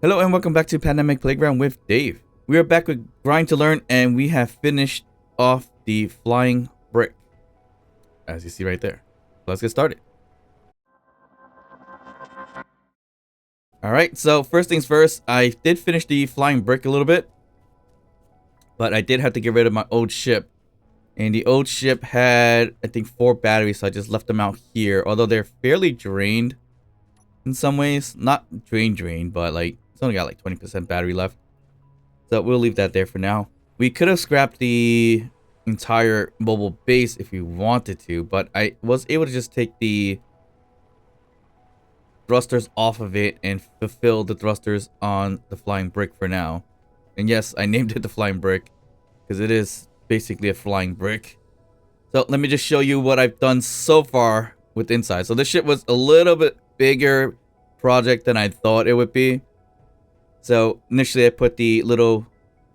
Hello and welcome back to Pandemic Playground with Dave. We are back with Grind to Learn and we have finished off the flying brick, as you see right there. Let's get started. Alright, so first things first, I did finish the flying brick a little bit, but I did have to get rid of my old ship. And the old ship had, I think, 4 batteries, so I just left them out here. Although they're fairly drained in some ways. Not drained, but like, it's only got like 20% battery left. So we'll leave that there for now. We could have scrapped the entire mobile base if we wanted to, but I was able to just take the thrusters off of it and fulfill the thrusters on the flying brick for now. And yes, I named it the flying brick because it is basically a flying brick. So let me just show you what I've done so far with inside. So this ship was a little bit bigger project than I thought it would be. So initially I put the little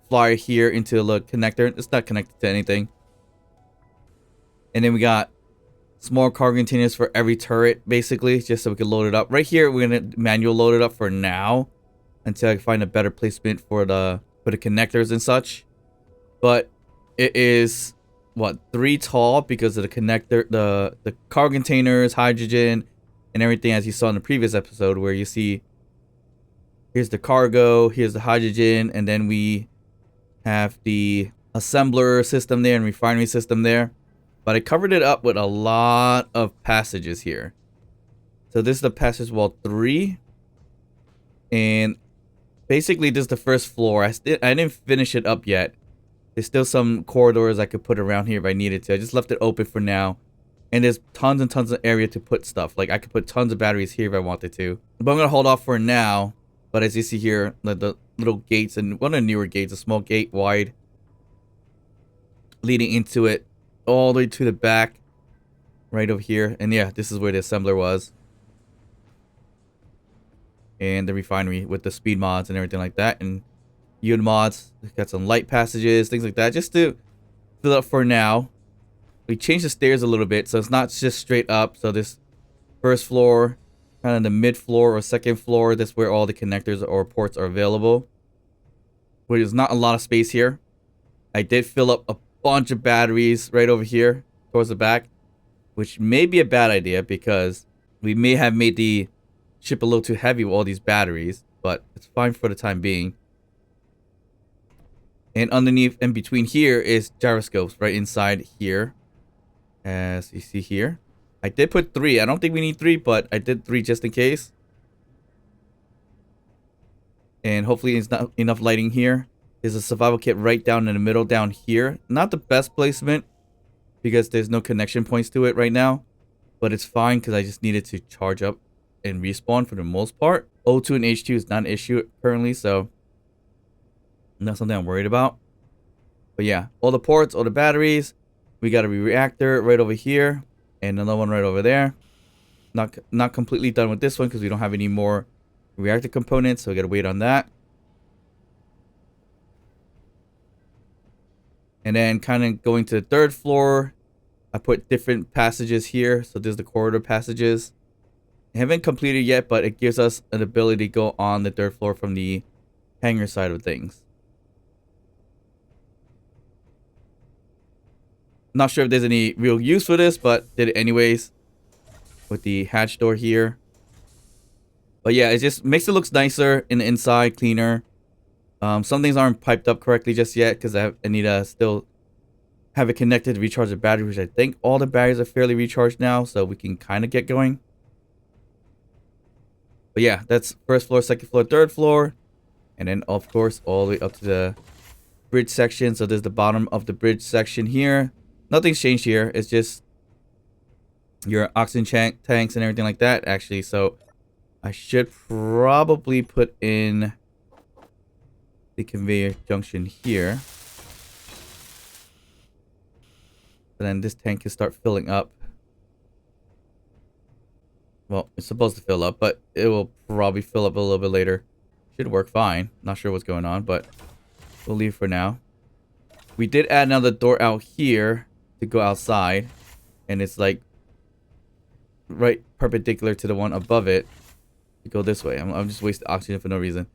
flyer here into a little connector. It's not connected to anything. And then we got small cargo containers for every turret, basically, just so we can load it up. Right here, we're gonna manual load it up for now until I can find a better placement for the connectors and such. But it is what, 3 tall because of the connector, the cargo containers, hydrogen, and everything, as you saw in the previous episode, where you see here's the cargo, here's the hydrogen, and then we have the assembler system there and refinery system there. But I covered it up with a lot of passages here. So this is the passage wall 3. And basically this is the first floor. I didn't finish it up yet. There's still some corridors I could put around here if I needed to. I just left it open for now. And there's tons and tons of area to put stuff. Like I could put tons of batteries here if I wanted to. But I'm going to hold off for now. But as you see here, the little gates, and one of the newer gates, a small gate wide, leading into it all the way to the back, right over here. And yeah, this is where the assembler was. And the refinery with the speed mods and everything like that. And unit mods, got some light passages, things like that, just to fill up for now. We changed the stairs a little bit, so it's not just straight up. So this first floor, kind of the mid floor or second floor, that's where all the connectors or ports are available. Where there's not a lot of space here. I did fill up a bunch of batteries right over here towards the back, which may be a bad idea because we may have made the ship a little too heavy with all these batteries, but it's fine for the time being. And underneath and between here is gyroscopes right inside here, as you see here. I did put 3. I don't think we need 3, but I did 3 just in case. And hopefully it's not enough lighting here. There's a survival kit right down in the middle down here. Not the best placement because there's no connection points to it right now. But it's fine because I just needed to charge up and respawn for the most part. O2 and H2 is not an issue currently, so not something I'm worried about. But yeah, all the ports, all the batteries. We got a reactor right over here. And another one right over there. Not completely done with this one because we don't have any more reactor components, so we gotta wait on that. And then kind of going to the 3rd floor, I put different passages here. So there's the corridor passages. I haven't completed yet, but it gives us an ability to go on the 3rd floor from the hangar side of things. Not sure if there's any real use for this, but did it anyways with the hatch door here. But yeah, it just makes it look nicer in the inside, cleaner. Some things aren't piped up correctly just yet because I need to still have it connected to recharge the battery, which I think all the batteries are fairly recharged now, so we can kind of get going. But yeah, that's 1st floor, 2nd floor, 3rd floor. And then, of course, all the way up to the bridge section. So there's the bottom of the bridge section here. Nothing's changed here. It's just your oxygen tanks and everything like that, actually. So I should probably put in the conveyor junction here. And then this tank can start filling up. Well, it's supposed to fill up, but it will probably fill up a little bit later. Should work fine. Not sure what's going on, but we'll leave for now. We did add another door out here to go outside, and it's like right perpendicular to the one above it to go this way. I'm just wasting oxygen for no reason.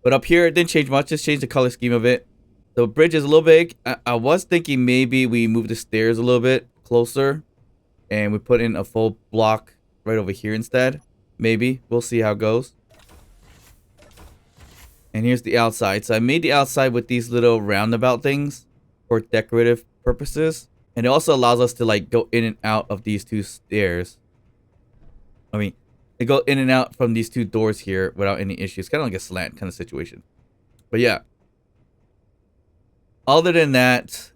But up here, it didn't change much. Just changed the color scheme of it. The bridge is a little big. I was thinking maybe we move the stairs a little bit closer. And we put in a full block right over here instead. Maybe. We'll see how it goes. And here's the outside. So I made the outside with these little roundabout things for decorative purposes. And it also allows us to like go in and out of these two stairs. I mean, they go in and out from these two doors here without any issues. Kind of like a slant kind of situation. But yeah. Other than that,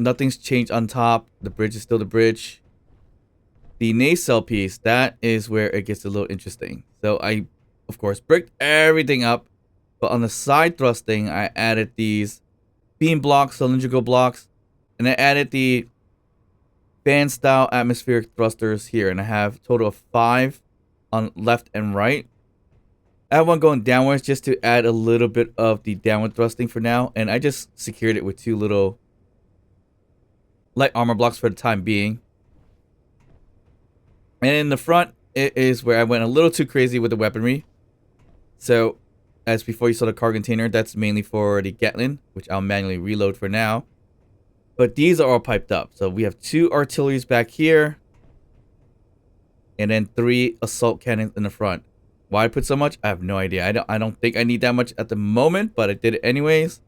nothing's changed on top. The bridge is still the bridge. The nacelle piece, that is where it gets a little interesting. So I, of course, bricked everything up. But on the side thrusting, I added these beam blocks, cylindrical blocks. And I added the fan-style atmospheric thrusters here. And I have a total of 5 on left and right. I have one going downwards just to add a little bit of the downward thrusting for now. And I just secured it with 2 little light armor blocks for the time being. And in the front, it is where I went a little too crazy with the weaponry. So, as before you saw the cargo container, that's mainly for the Gatling, which I'll manually reload for now. But these are all piped up. So we have 2 artilleries back here. And then 3 assault cannons in the front. Why I put so much? I have no idea. I don't think I need that much at the moment, but I did it anyways.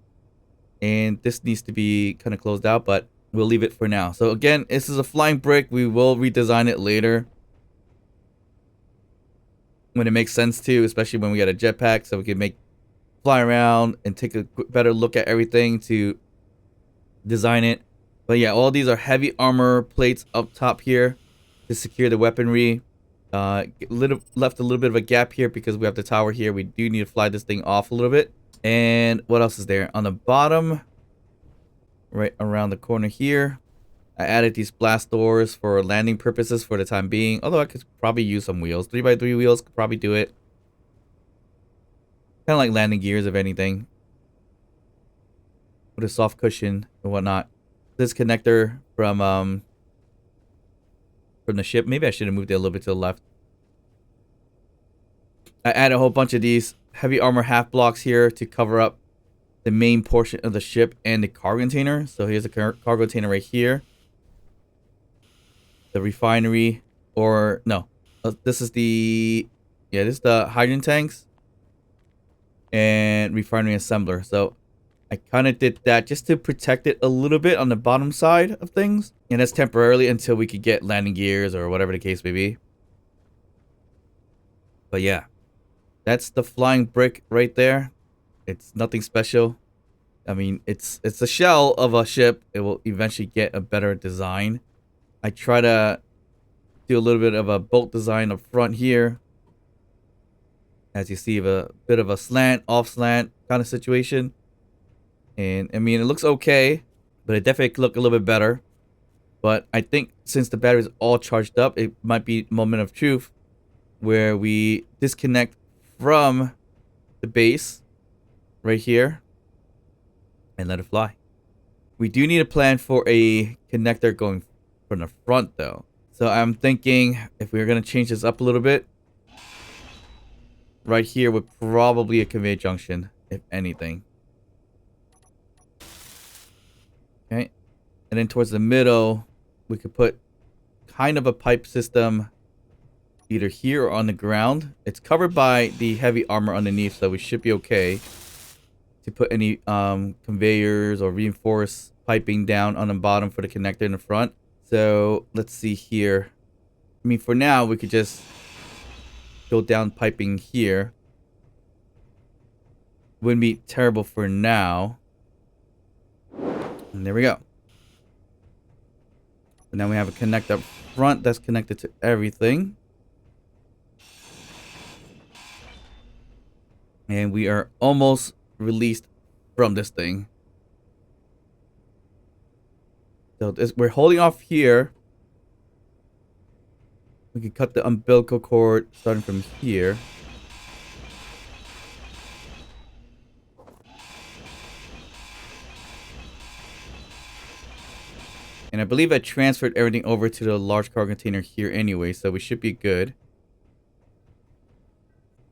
And this needs to be kind of closed out, but we'll leave it for now. So again, this is a flying brick. We will redesign it later when it makes sense to, especially when we get a jetpack, so we can fly around and take a better look at everything to design it. But yeah, all these are heavy armor plates up top here to secure the weaponry. Left a little bit of a gap here because we have the tower here. We do need to fly this thing off a little bit. And what else is there? On the bottom, right around the corner here, I added these blast doors for landing purposes for the time being. Although I could probably use some wheels. 3x3 wheels could probably do it. Kind of like landing gears, if anything. With a soft cushion and whatnot. This connector from the ship. Maybe I should have moved it a little bit to the left. I added a whole bunch of these heavy armor half blocks here to cover up the main portion of the ship and the cargo container. So here's the cargo container right here. The refinery, or no, this is the, yeah, this is the hydrogen tanks and refinery assembler. So I kind of did that just to protect it a little bit on the bottom side of things. And that's temporarily until we could get landing gears or whatever the case may be. But yeah, that's the flying brick right there. It's nothing special. I mean, it's a shell of a ship. It will eventually get a better design. I try to do a little bit of a bolt design up front here. As you see, a bit of a slant, off slant kind of situation. And I mean, it looks okay, but it definitely could look a little bit better. But I think since the battery is all charged up, it might be a moment of truth where we disconnect from the base right here and let it fly. We do need a plan for a connector going from the front though. So I'm thinking if we're going to change this up a little bit, right here would probably a conveyor junction, if anything. Okay. And then towards the middle, we could put kind of a pipe system either here or on the ground. It's covered by the heavy armor underneath, so we should be okay to put any conveyors or reinforced piping down on the bottom for the connector in the front. So let's see here. I mean, for now, we could just go down piping here. Wouldn't be terrible for now. And there we go. And then we have a connector up front that's connected to everything. And we are almost released from this thing. So we're holding off here. We can cut the umbilical cord starting from here. And I believe I transferred everything over to the large cargo container here anyway, so we should be good.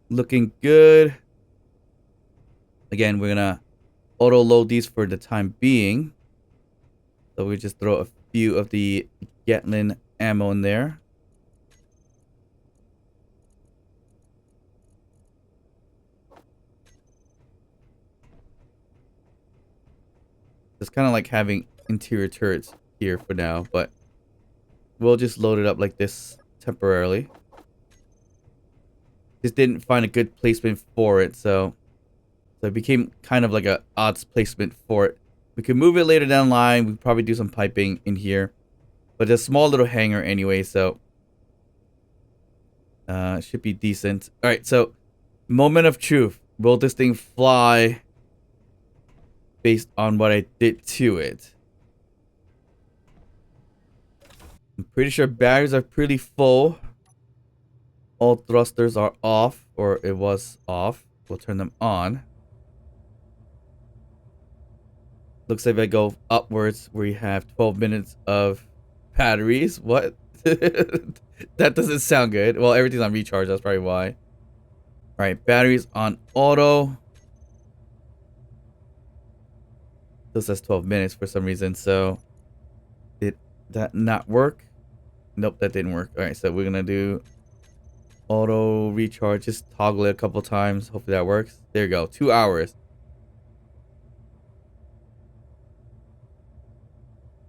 Looking good. Again, we're gonna auto load these for the time being. So we just throw a few of the Gatling ammo in there. It's kind of like having interior turrets here for now, but we'll just load it up like this temporarily. Just didn't find a good placement for it, so it became kind of like a odds placement for it. We could move it later down the line. We could probably do some piping in here, but it's a small little hangar anyway, so it should be decent. All right, so moment of truth. Will this thing fly based on what I did to it? I'm pretty sure batteries are pretty full. All thrusters are off, or it was off. We'll turn them on. Looks like if I go upwards, we have 12 minutes of batteries. What? That doesn't sound good. Well, everything's on recharge. That's probably why. All right, batteries on auto. This says 12 minutes for some reason. So did that not work? Nope, that didn't work. All right, so we're gonna do auto recharge. Just toggle it a couple times. Hopefully that works. There you go. 2 hours.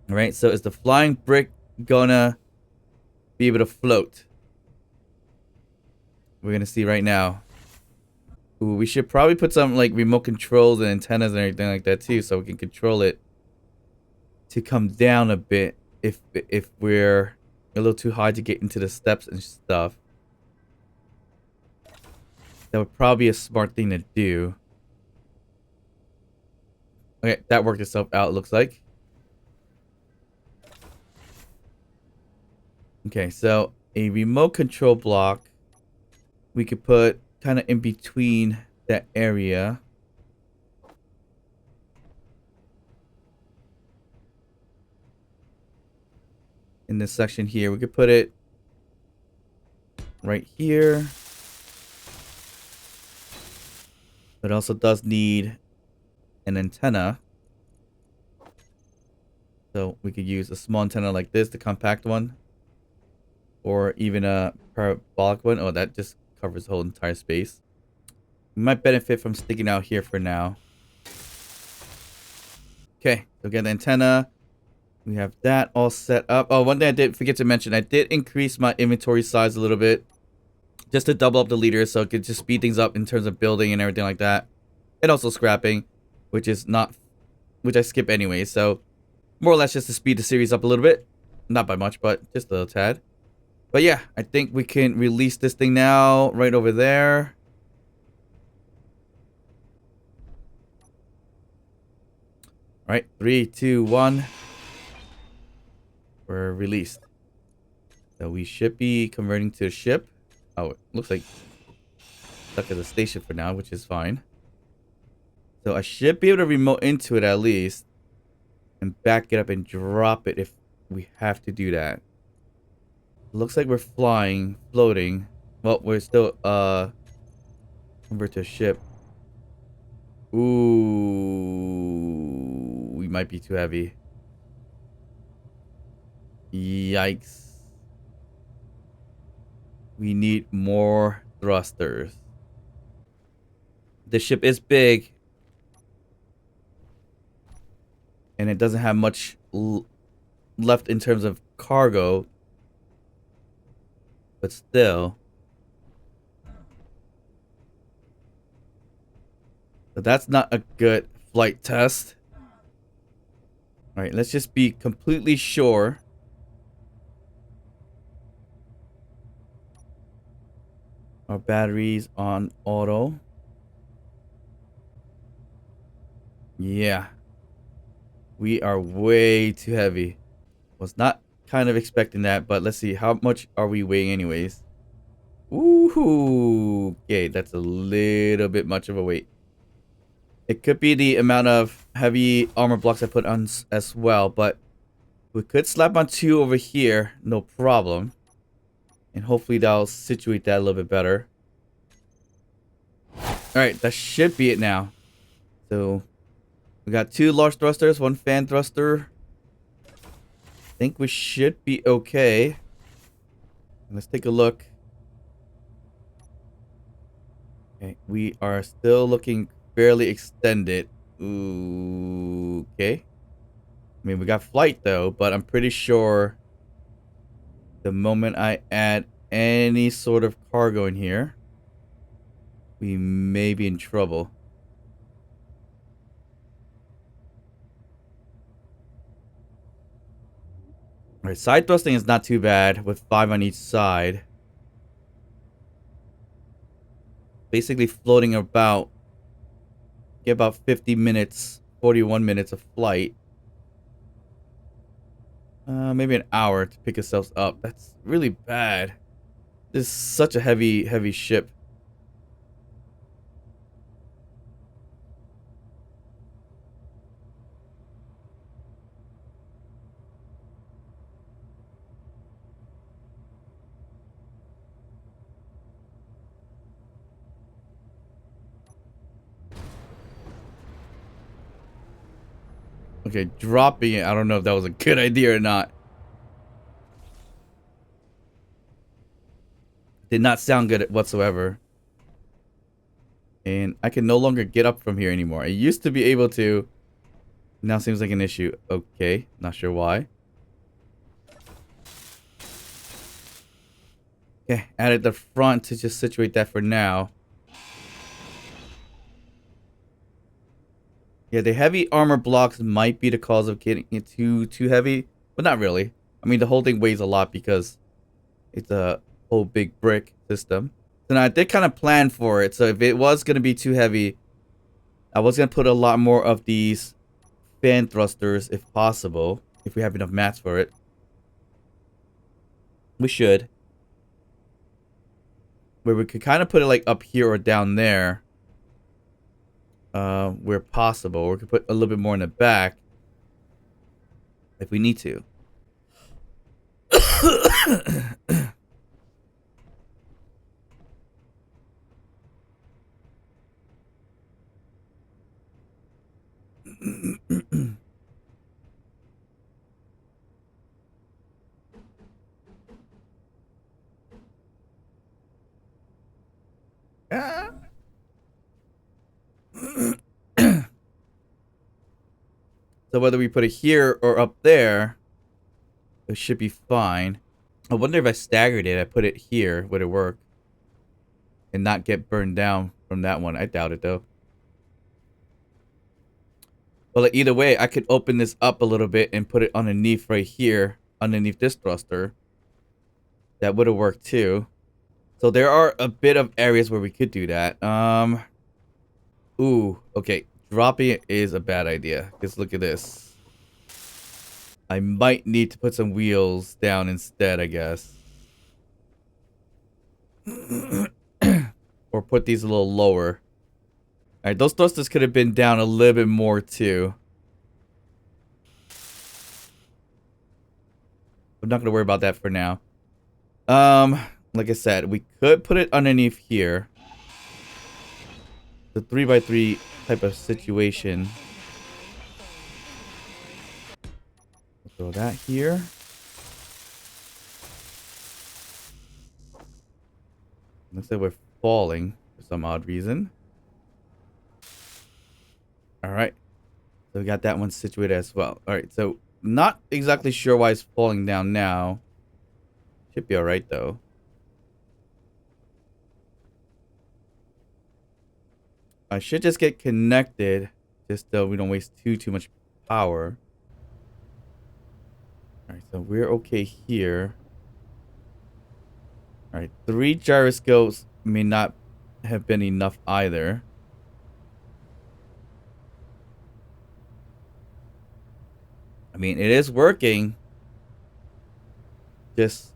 All right, so is the flying brick gonna be able to float? We're gonna see right now. Ooh, we should probably put some like remote controls and antennas and everything like that too, so we can control it to come down a bit if we're a little too high to get into the steps and stuff. That would probably be a smart thing to do. Okay, that worked itself out, it looks like. Okay, so a remote control block we could put kind of in between that area. In this section here, we could put it right here. It also does need an antenna. So we could use a small antenna like this, the compact one. Or even a parabolic one. Oh, that just covers the whole entire space. We might benefit from sticking out here for now. Okay, so get the antenna. We have that all set up. Oh, one thing I did forget to mention. I did increase my inventory size a little bit. Just to double up the liters so it could just speed things up in terms of building and everything like that. And also scrapping, which I skip anyway. So more or less just to speed the series up a little bit. Not by much, but just a little tad. But yeah, I think we can release this thing now, right over there. All right, 3, 2, 1. We're released. So we should be converting to a ship. Oh, it looks like stuck at the station for now, which is fine. So I should be able to remote into it at least. And back it up and drop it if we have to do that. Looks like we're flying, floating. Well, we're still convert to a ship. Ooh, we might be too heavy. Yikes. We need more thrusters. The ship is big. And it doesn't have much left in terms of cargo. But still. But that's not a good flight test. Alright, let's just be completely sure. Our batteries on auto. Yeah. We are way too heavy. Was not kind of expecting that, but let's see. How much are we weighing anyways? Ooh. Okay, that's a little bit much of a weight. It could be the amount of heavy armor blocks I put on as well, but we could slap on 2 over here. No problem. And hopefully that'll situate that a little bit better. Alright, that should be it now. so we got 2 large thrusters, 1 fan thruster. I think we should be okay. Let's take a look. Okay, we are still looking fairly extended. Ooh, okay. I mean, we got flight though, but I'm pretty sure the moment I add any sort of cargo in here, we may be in trouble. Alright, side thrusting is not too bad with 5 on each side. Basically floating about, get about 50 minutes, 41 minutes of flight. Maybe an hour to pick ourselves up. That's really bad. This is such a heavy ship. Okay, dropping it. I don't know if that was a good idea or not. Did not sound good whatsoever. And I can no longer get up from here anymore. I used to be able to. Now seems like an issue. Okay, not sure why. Okay, added the front to just situate that for now. Yeah, the heavy armor blocks might be the cause of getting it too heavy, but not really. I mean, the whole thing weighs a lot because it's a whole big brick system. So now I did kind of plan for it. So if it was going to be too heavy, I was going to put a lot more of these fan thrusters if possible. If we have enough mats for it. We should. Where we could kind of put it like up here or down there. Where possible. Or we could put a little bit more in the back. If we need to. So whether we put it here or up there, it should be fine. I wonder if I staggered it, I put it here, would it work? And not get burned down from that one. I doubt it though. Well, like, either way, I could open this up a little bit and put it underneath right here, underneath this thruster. That would have worked too. So there are a bit of areas where we could do that. Ooh, okay. Dropping it is a bad idea. Because look at this. I might need to put some wheels down instead, I guess. Or put these a little lower. Alright, those thrusters could have been down a little bit more too. I'm not going to worry about that for now. Like I said, we could put it underneath here. The 3x3 type of situation. Throw that here. Looks like we're falling for some odd reason. Alright. So we got that one situated as well. Alright, so not exactly sure why it's falling down now. Should be alright though. I should just get connected. Just so we don't waste too much power. Alright, so we're okay here. Alright, 3 gyroscopes may not have been enough either. I mean, it is working. Just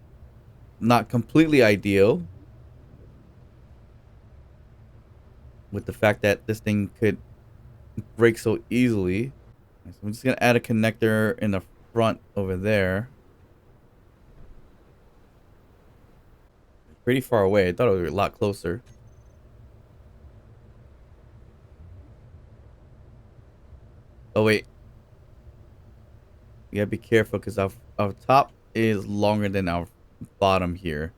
not completely ideal. With the fact that this thing could break so easily. So I'm just going to add a connector in the front over there. Pretty far away. I thought it would be a lot closer. Oh wait, we gotta be careful because our top is longer than our bottom here.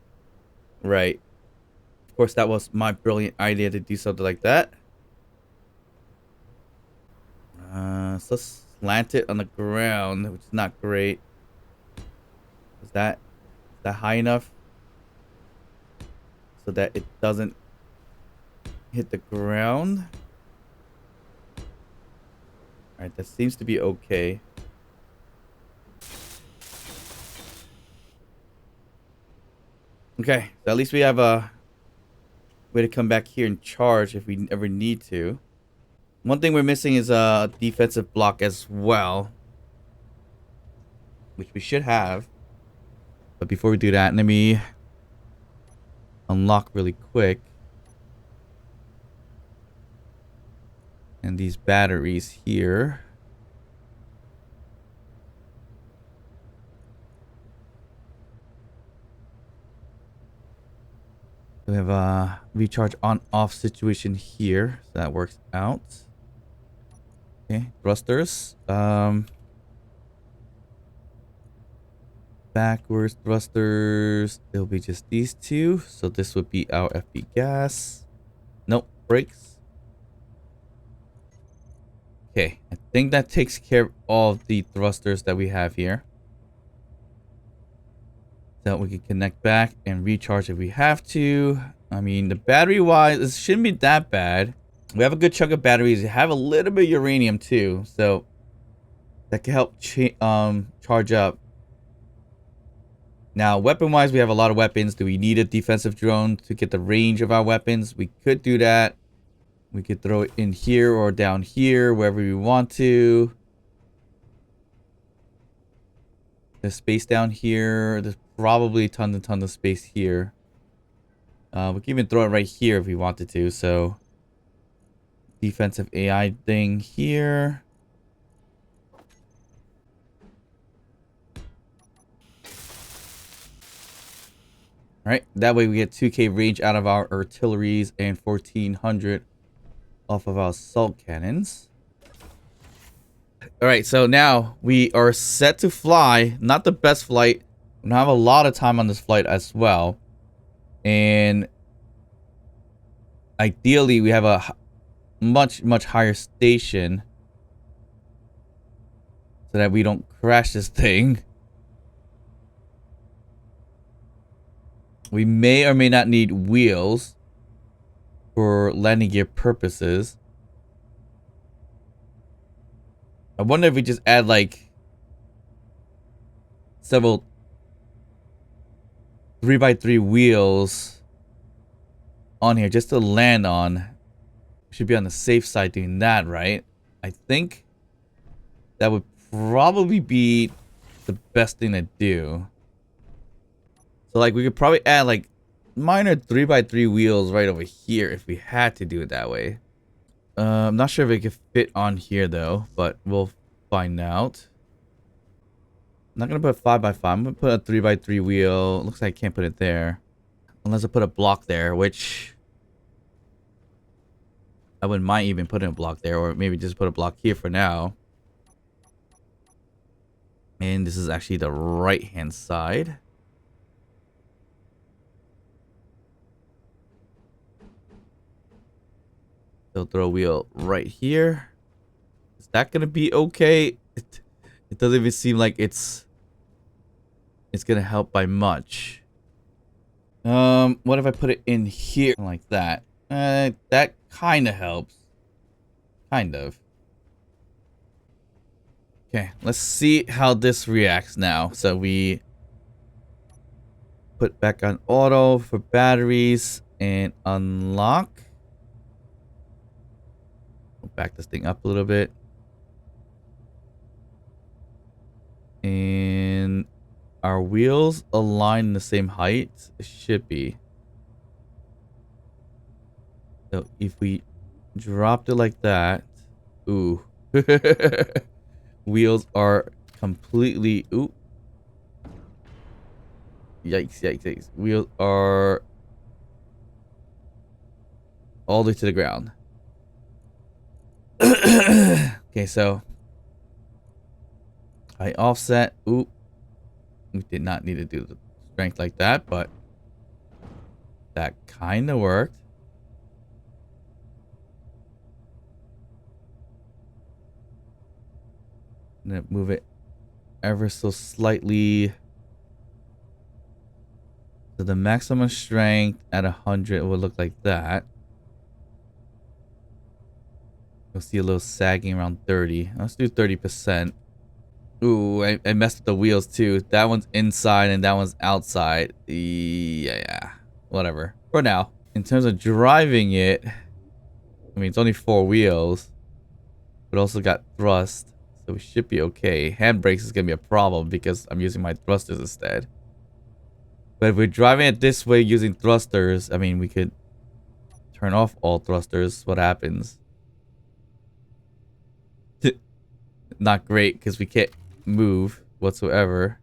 Right. Of course, that was my brilliant idea to do something like that. So let's slant it on the ground, which is not great. Is that high enough so that it doesn't hit the ground? All right, that seems to be okay. Okay, so at least we have a way to come back here and charge if we ever need to. One thing we're missing is a defensive block as well, which we should have. But before we do that, let me unlock really quick. And these batteries here. We have a recharge on off situation here. So that works out. Okay, thrusters. Backwards thrusters. It'll be just these two. So this would be our FB gas. Nope, brakes. Okay, I think that takes care of all of the thrusters that we have here. So we can connect back and recharge if we have to. I mean, the battery wise, it shouldn't be that bad. We have a good chunk of batteries. We have a little bit of uranium too, so that can help charge up. Now, weapon wise, we have a lot of weapons. Do we need a defensive drone to get the range of our weapons? We could do that. We could throw it in here or down here, wherever we want to. There's space down here. There's probably tons and tons of space here. We can even throw it right here if we wanted to. So, defensive AI thing here. Alright, that way we get 2k range out of our artilleries and 1400 off of our assault cannons. Alright, so now we are set to fly. Not the best flight. We don't have a lot of time on this flight as well. And ideally, we have a much higher station so that we don't crash this thing. We may or may not need wheels for landing gear purposes. I wonder if we just add like several 3x3 wheels on here just to land on. We should be on the safe side doing that, right? I think that would probably be the best thing to do. So like we could probably add like minor 3x3 wheels right over here if we had to do it that way. I'm not sure if it could fit on here though, but we'll find out. I'm not gonna put a 5x5. I'm gonna put a 3x3 wheel. Looks like I can't put it there. Unless I put a block there, which I wouldn't mind even putting a block there, or maybe just put a block here for now. And this is actually the right hand side. So throw a wheel right here. Is that gonna be okay? It doesn't even seem like it's gonna help by much. What if I put it in here like that? That kind of helps. Kind of. Okay, let's see how this reacts now. So we put back on auto for batteries and unlock. We'll back this thing up a little bit. And our wheels align in the same height? It should be. So if we dropped it like that, ooh. Wheels are completely, ooh. Yikes, yikes, yikes. Wheels are all the way to the ground. Okay, so I offset. Ooh. We did not need to do the strength like that, but that kind of worked. I'm gonna move it ever so slightly. So the maximum strength at 100 would look like that. You'll see a little sagging around 30. Let's do 30%. Ooh, I messed with the wheels too. That one's inside and that one's outside. Yeah. Whatever. For now. In terms of driving it, I mean, it's only 4 wheels. But also got thrust. So we should be okay. Handbrakes is going to be a problem because I'm using my thrusters instead. But if we're driving it this way using thrusters, I mean, we could turn off all thrusters. What happens? Not great because we can't move whatsoever.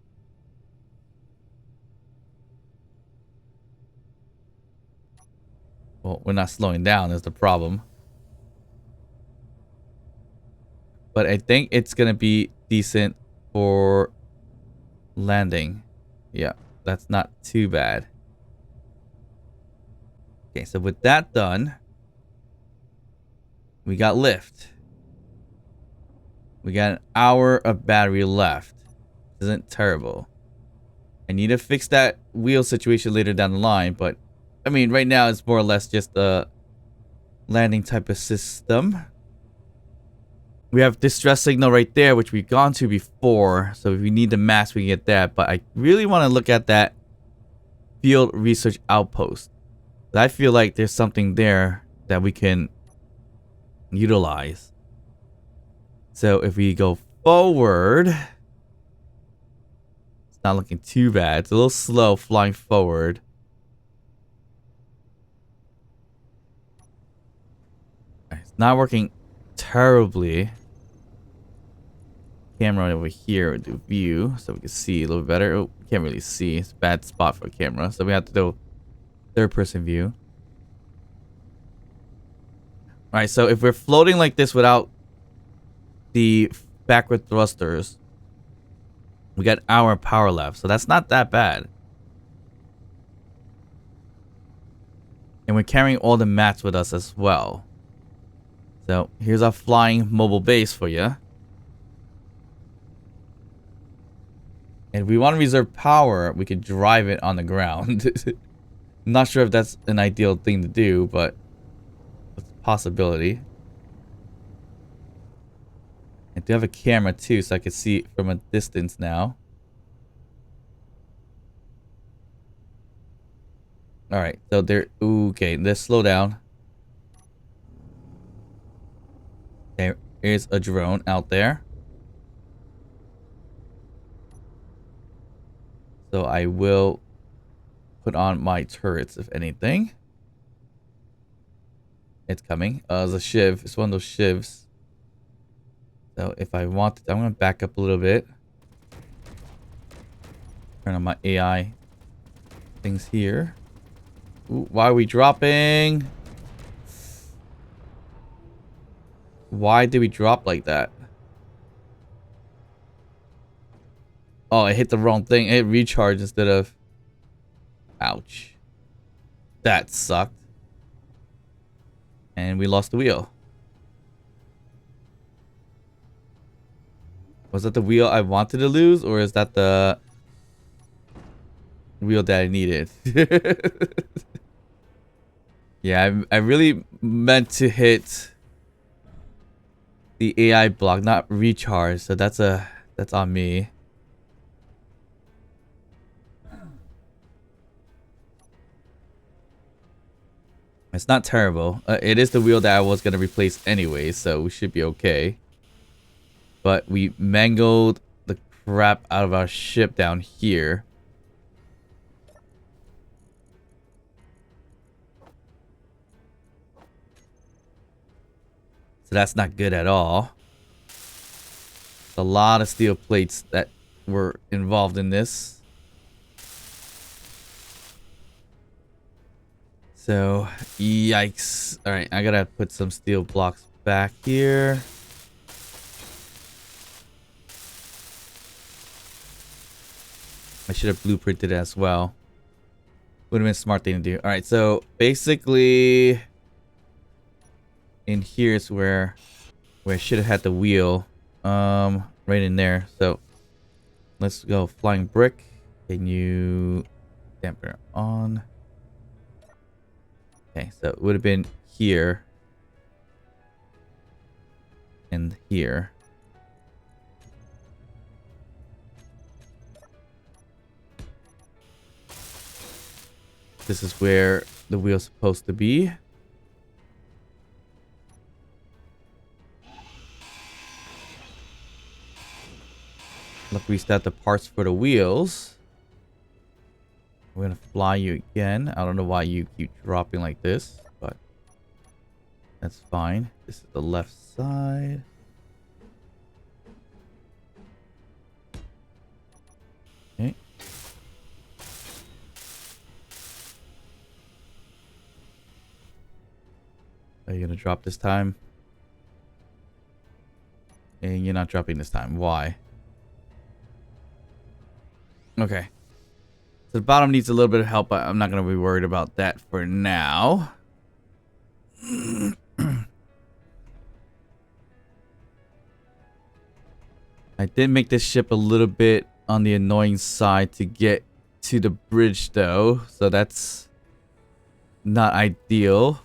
Well, we're not slowing down is the problem. But I think it's gonna be decent for landing. Yeah, that's not too bad. Okay, so with that done, we got lift. We got an hour of battery left. Isn't terrible. I need to fix that wheel situation later down the line, but I mean, right now it's more or less just a landing type of system. We have distress signal right there, which we've gone to before. So if we need the mass, we can get that. But I really want to look at that field research outpost. I feel like there's something there that we can utilize. So if we go forward, it's not looking too bad. It's a little slow flying forward. It's not working terribly. Camera over here with the view so we can see a little bit better. Oh, can't really see. It's a bad spot for a camera. So we have to do third person view. Alright, so if we're floating like this without the backward thrusters, we got our power left. So that's not that bad. And we're carrying all the mats with us as well. So here's our flying mobile base for you. And if we want to reserve power, we could drive it on the ground. Not sure if that's an ideal thing to do, but it's a possibility. I do have a camera too, so I can see it from a distance now. Alright, so there. Okay, let's slow down. There is a drone out there. So I will put on my turrets, if anything. It's coming. It's a shiv. It's one of those shivs. So if I want to, I'm going to back up a little bit. Turn on my AI things here. Ooh, why are we dropping? Why did we drop like that? Oh, I hit the wrong thing. It recharged instead of... Ouch. That sucked. And we lost the wheel. Was that the wheel I wanted to lose? Or is that the wheel that I needed? Yeah, I really meant to hit the AI block, not recharge. So that's on me. It's not terrible. It is the wheel that I was going to replace anyway, so we should be okay. But we mangled the crap out of our ship down here. So that's not good at all. A lot of steel plates that were involved in this. So, yikes. Alright, I gotta put some steel blocks back here. I should have blueprinted it as well. Would have been a smart thing to do. All right, so basically, in here is where I should have had the wheel, right in there. So let's go flying brick. Can you damper on? Okay, so it would have been here and here. This is where the wheel's supposed to be. Look, we still have the parts for the wheels. We're gonna fly you again. I don't know why you keep dropping like this, but that's fine. This is the left side. Okay. Are you gonna drop this time? And you're not dropping this time. Why? Okay. So the bottom needs a little bit of help, but I'm not going to be worried about that for now. I did make this ship a little bit on the annoying side to get to the bridge, though. So that's not ideal.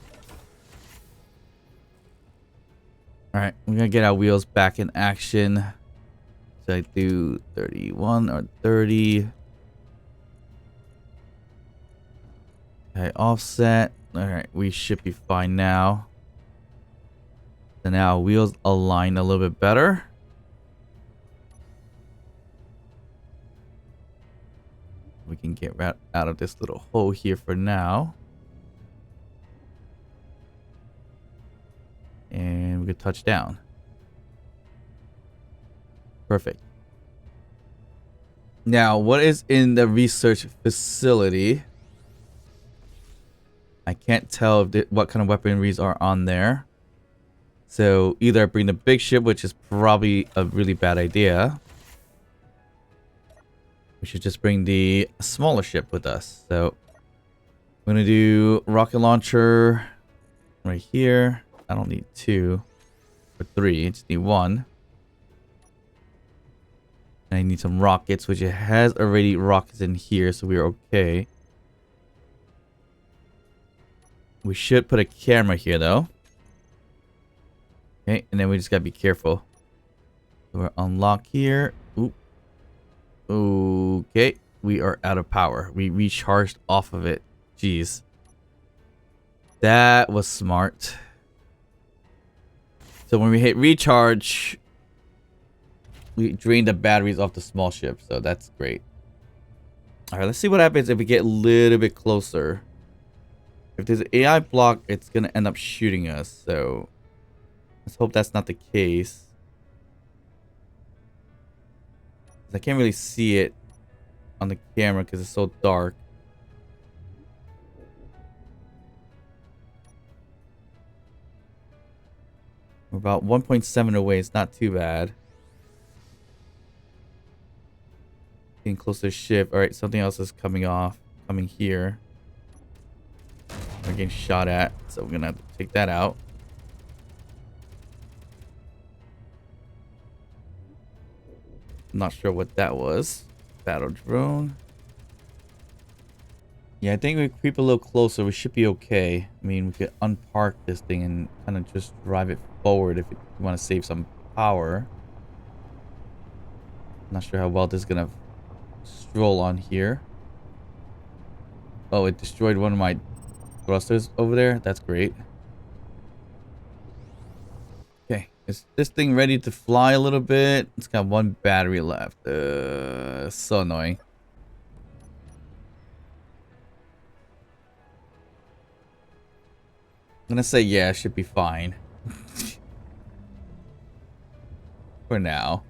Alright, we're going to get our wheels back in action. So I do 31 or 30. Okay, offset. Alright, we should be fine now. So now wheels align a little bit better. We can get right out of this little hole here for now. And we can touch down. Perfect. Now, what is in the research facility? I can't tell what kind of weaponries are on there. So either I bring the big ship, which is probably a really bad idea. We should just bring the smaller ship with us. So I'm going to do rocket launcher right here. I don't need 2 or 3. I just need 1. And I need some rockets, which it has already rockets in here, so we're okay. We should put a camera here, though. Okay, and then we just gotta be careful. So we're unlocked here. Oop. Okay, we are out of power. We recharged off of it. Jeez. That was smart. So when we hit recharge, we drain the batteries off the small ship. So that's great. Alright, let's see what happens if we get a little bit closer. If there's an AI block, it's going to end up shooting us. So let's hope that's not the case. I can't really see it on the camera because it's so dark. We're about 1.7 away. It's not too bad. Getting close to the ship. Alright, something else is coming here. We're getting shot at, so we're gonna have to take that out. I'm not sure what that was. Battle drone. Yeah, I think we creep a little closer. We should be okay. I mean, we could unpark this thing and kind of just drive it forward if you want to save some power. Not sure how well this is gonna stroll on here. Oh, it destroyed one of my thrusters over there. That's great. Okay, is this thing ready to fly a little bit? It's got 1 battery left. So annoying. I'm gonna say yeah, it should be fine. For now.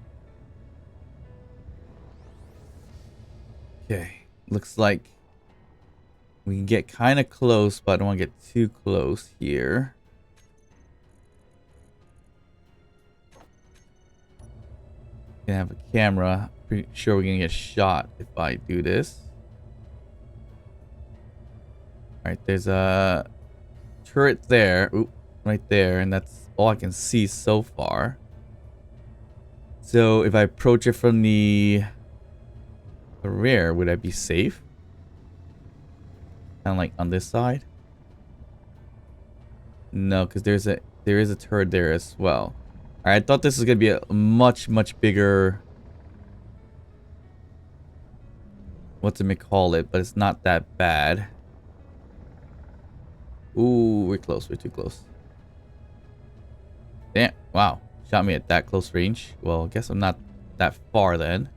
Okay, looks like we can get kind of close, but I don't want to get too close here. gonna have a camera. Pretty sure we're gonna get shot if I do this. Alright, there's a turret there. Oop, right there, and that's all I can see so far. So if I approach it from the rear, would I be safe? Kind of like on this side? No, because there is a turret there as well. Alright, I thought this was gonna be a much bigger, what to call it, but it's not that bad. Ooh, we're close. We're too close. Damn! Wow, shot me at that close range. Well, I guess I'm not that far then.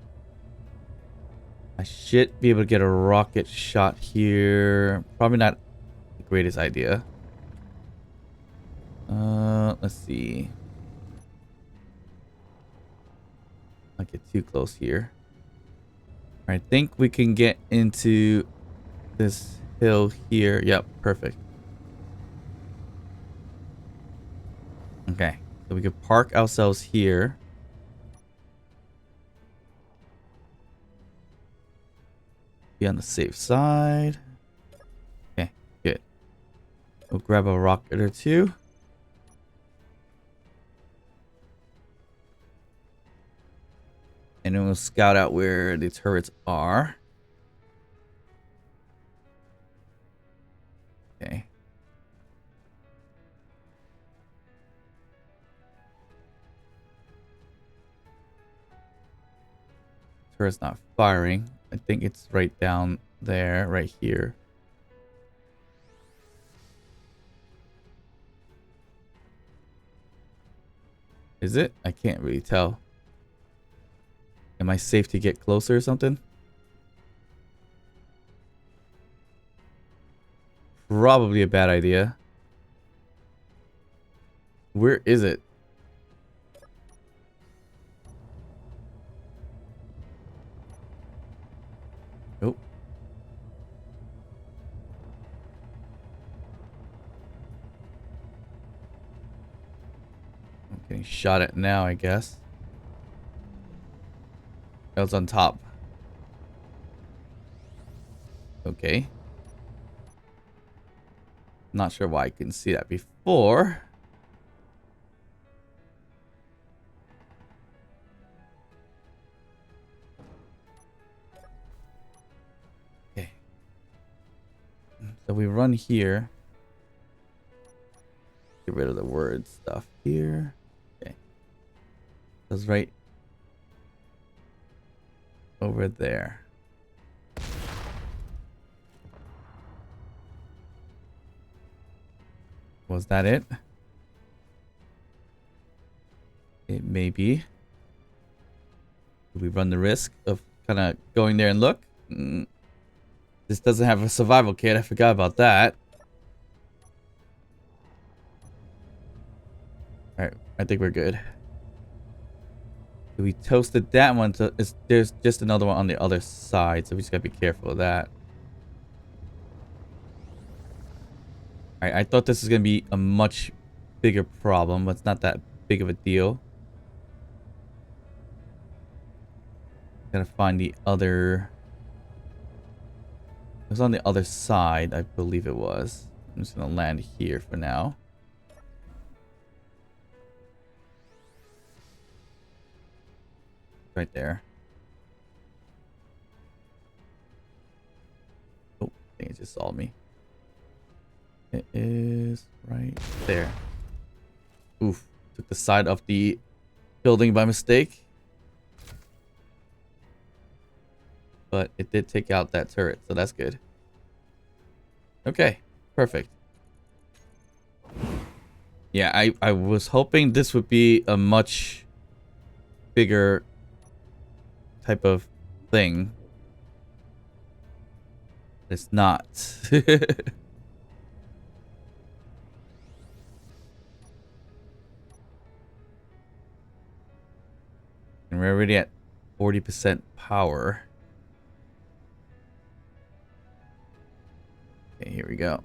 I should be able to get a rocket shot here. Probably not the greatest idea. Let's see. Not get too close here. I think we can get into this hill here. Yep, perfect. Okay, so we could park ourselves here. Be on the safe side. Okay, good. We'll grab a rocket or two. And then we'll scout out where the turrets are. Okay. Turret's not firing. I think it's right down there, right here. Is it? I can't really tell. Am I safe to get closer or something? Probably a bad idea. Where is it? Oh. I'm getting shot at now, I guess. That was on top. Okay. Not sure why I couldn't see that before. Okay. So we run here. Get rid of the word stuff here. Okay. That's right over there. Was that it? It may be. Do we run the risk of kind of going there and look? This doesn't have a survival kit. I forgot about that. Alright, I think we're good. We toasted that one, so there's just another one on the other side, so we just gotta be careful of that. Alright, I thought this was gonna be a much bigger problem, but it's not that big of a deal. Gotta find the other... It was on the other side, I believe it was. I'm just gonna land here for now. Right there. Oh, I think it just saw me. It is right there. Oof. Took the side of the building by mistake. But it did take out that turret, so that's good. Okay, perfect. Yeah, I was hoping this would be a much bigger type of thing. It's not. And we're already at 40% power. Okay, here we go.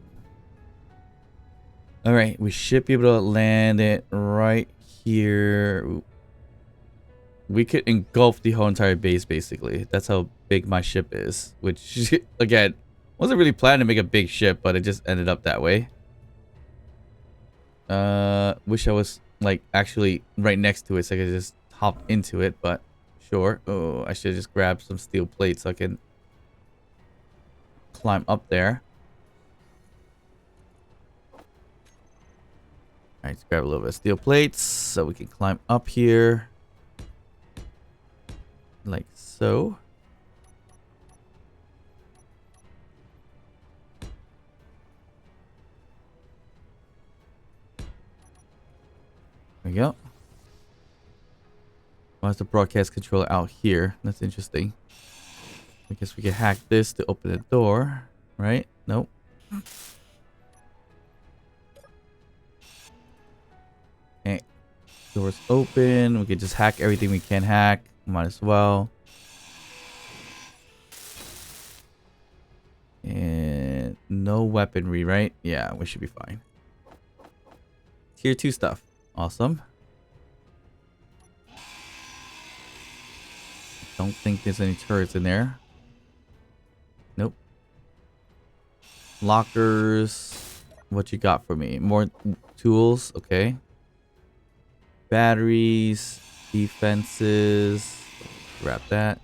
All right, we should be able to land it right here. Ooh. we could engulf the whole entire base, basically. That's how big my ship is. Which, again, wasn't really planning to make a big ship, but it just ended up that way. Wish I was, like, actually right next to it so I could just hop into it, but sure. Oh, I should just grab some steel plates so I can climb up there. Alright, let's grab a little bit of steel plates so we can climb up here. Like so. There we go. Why is the broadcast controller out here? That's interesting. I guess we can hack this to open the door, right? Nope. Okay. Door's open. We can just hack everything we can hack. Might as well. And no weaponry, right? Yeah, we should be fine. Tier 2 stuff. Awesome. Don't think there's any turrets in there. Nope. Lockers. What you got for me? More tools. Okay. Batteries. Defenses. Grab that.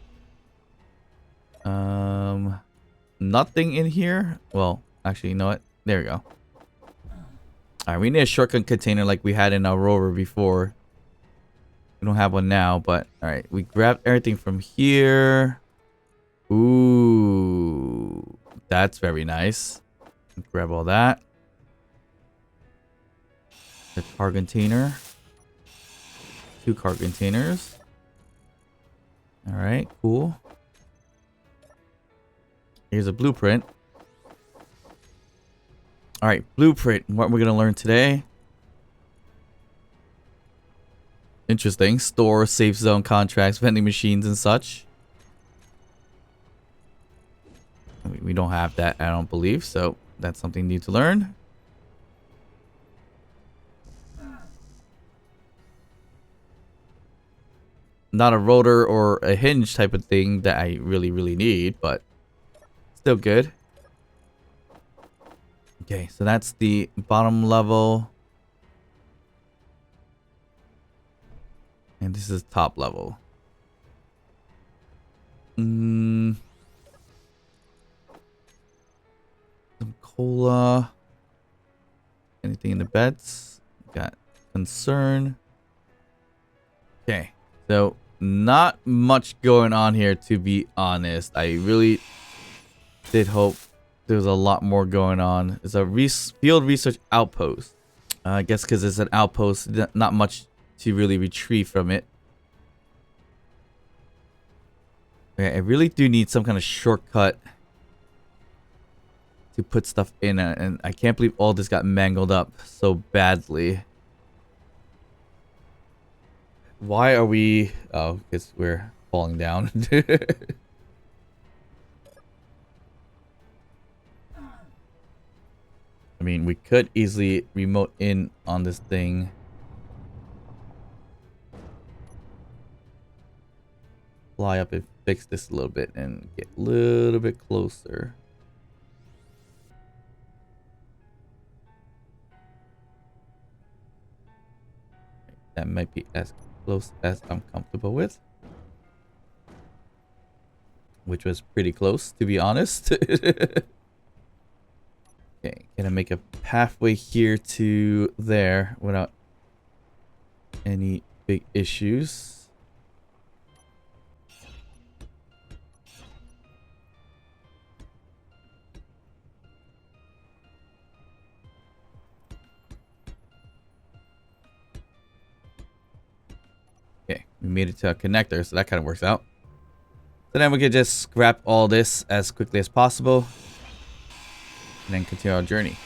Nothing in here. Well, actually, you know what? There we go. Alright, we need a shortcut container like we had in our rover before. We don't have one now, but alright. We grabbed everything from here. Ooh. That's very nice. Grab all that. The car container. 2 car containers. Alright, cool. Here's a blueprint. Alright, blueprint. What we're going to learn today. Interesting. Store, safe zone contracts, vending machines, and such. We don't have that, I don't believe. So that's something new to learn. Not a rotor or a hinge type of thing that I really need, but still good. Okay, so that's the bottom level. And this is top level. Some cola. Anything in the beds? Got concern. Okay, so not much going on here, to be honest. I really did hope there was a lot more going on. It's a field research outpost. I guess because it's an outpost, not much to really retrieve from it. Okay, I really do need some kind of shortcut to put stuff in it, and I can't believe all this got mangled up so badly. Why are we... Oh, because we're falling down. I mean, we could easily remote in on this thing. Fly up and fix this a little bit and get a little bit closer. That might be as close as I'm comfortable with. Which was pretty close, to be honest. Okay, gonna make a pathway here to there without any big issues. Okay, we made it to a connector, so that kind of works out. So then we can just scrap all this as quickly as possible. And then continue our journey.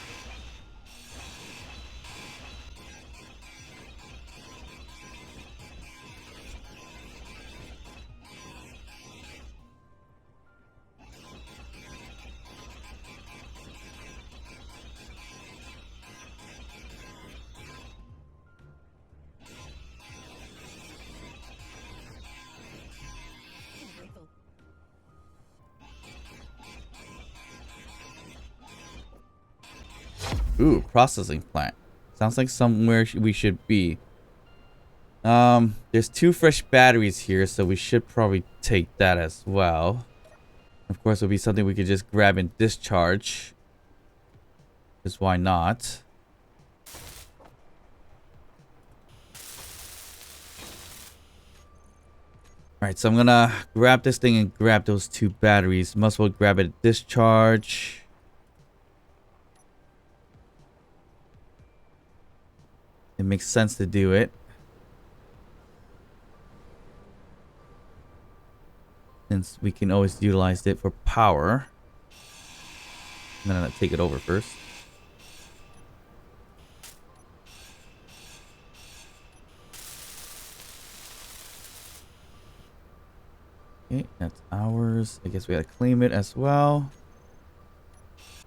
Ooh, processing plant. Sounds like somewhere we should be. There's 2 fresh batteries here, so we should probably take that as well. Of course, it'll be something we could just grab and discharge. Because why not? Alright, so I'm gonna grab this thing and grab those 2 batteries. Must well grab it at discharge. It makes sense to do it. Since we can always utilize it for power. I'm gonna take it over first. Okay, that's ours. I guess we gotta claim it as well.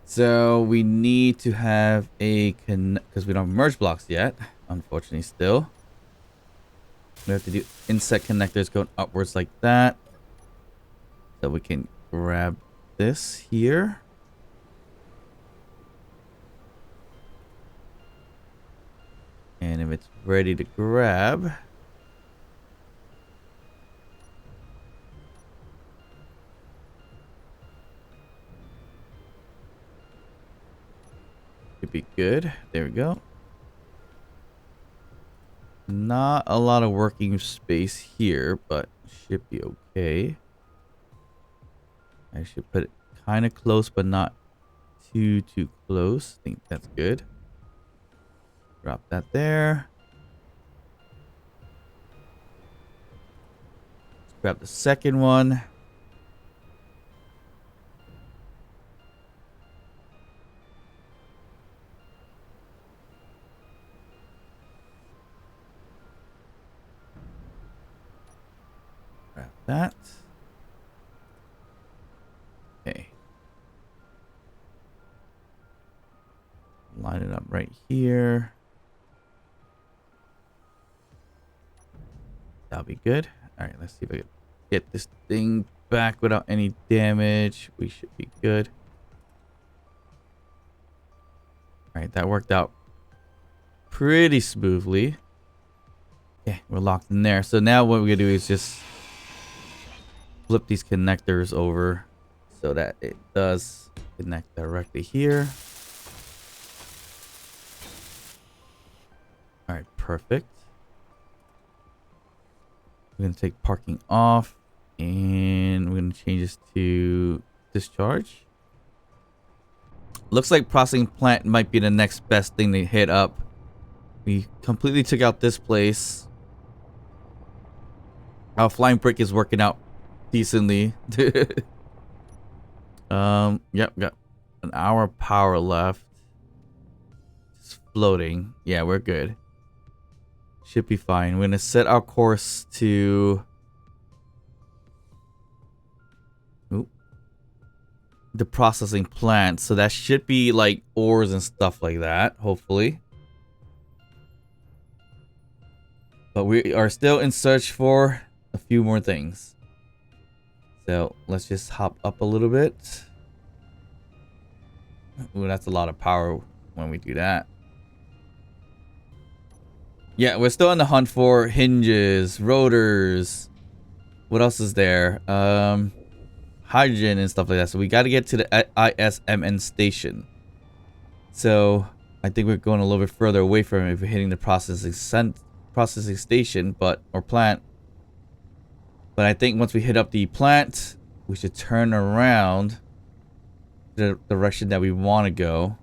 So we need to have a because we don't have merge blocks yet, unfortunately. Still, we have to do inset connectors going upwards like that. So we can grab this here. And if it's ready to grab, should be good. There we go. Not a lot of working space here, but should be okay. I should put it kind of close, but not too close. I think that's good. Drop that there. Let's grab the second one. Grab that. Okay. Line it up right here. That'll be good. All right, let's see if I can get this thing back without any damage. We should be good. All right, that worked out pretty smoothly. Okay, we're locked in there. So now what we're gonna do is just flip these connectors over so that it does connect directly here. All right, perfect. We're going to take parking off and we're going to change this to discharge. Looks like processing plant might be the next best thing to hit up. We completely took out this place. Our flying brick is working out decently. Yep, got an hour of power left. Just floating. Yeah, we're good. Should be fine. We're gonna set our course to the processing plant. So that should be like ores and stuff like that, hopefully. But we are still in search for a few more things. So let's just hop up a little bit. Ooh, that's a lot of power when we do that. Yeah, we're still on the hunt for hinges, rotors. What else is there? Hydrogen and stuff like that. So we got to get to the ISMN station. So I think we're going a little bit further away from it if we're hitting the processing station, or plant. But I think once we hit up the plant, we should turn around the direction that we want to go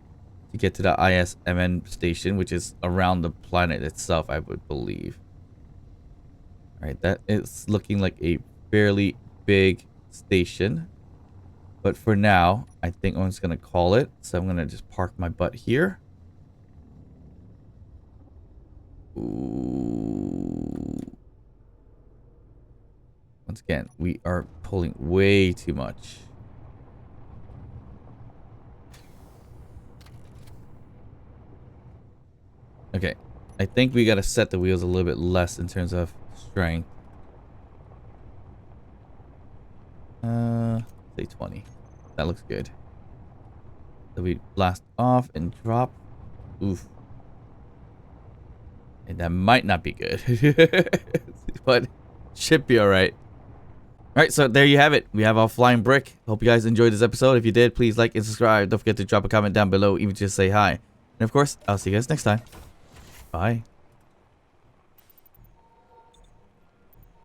to get to the ISMN station, which is around the planet itself, I would believe. Alright, that is looking like a fairly big station. But for now, I think I'm just going to call it. So I'm going to just park my butt here. Ooh. Once again, we are pulling way too much. Okay, I think we gotta set the wheels a little bit less in terms of strength. Say 20. That looks good. So we blast off and drop Oof. And that might not be good. But should be alright. Alright, so there you have it. We have our flying brick. Hope you guys enjoyed this episode. If you did, please like and subscribe. Don't forget to drop a comment down below, even just say hi. And of course, I'll see you guys next time. Bye.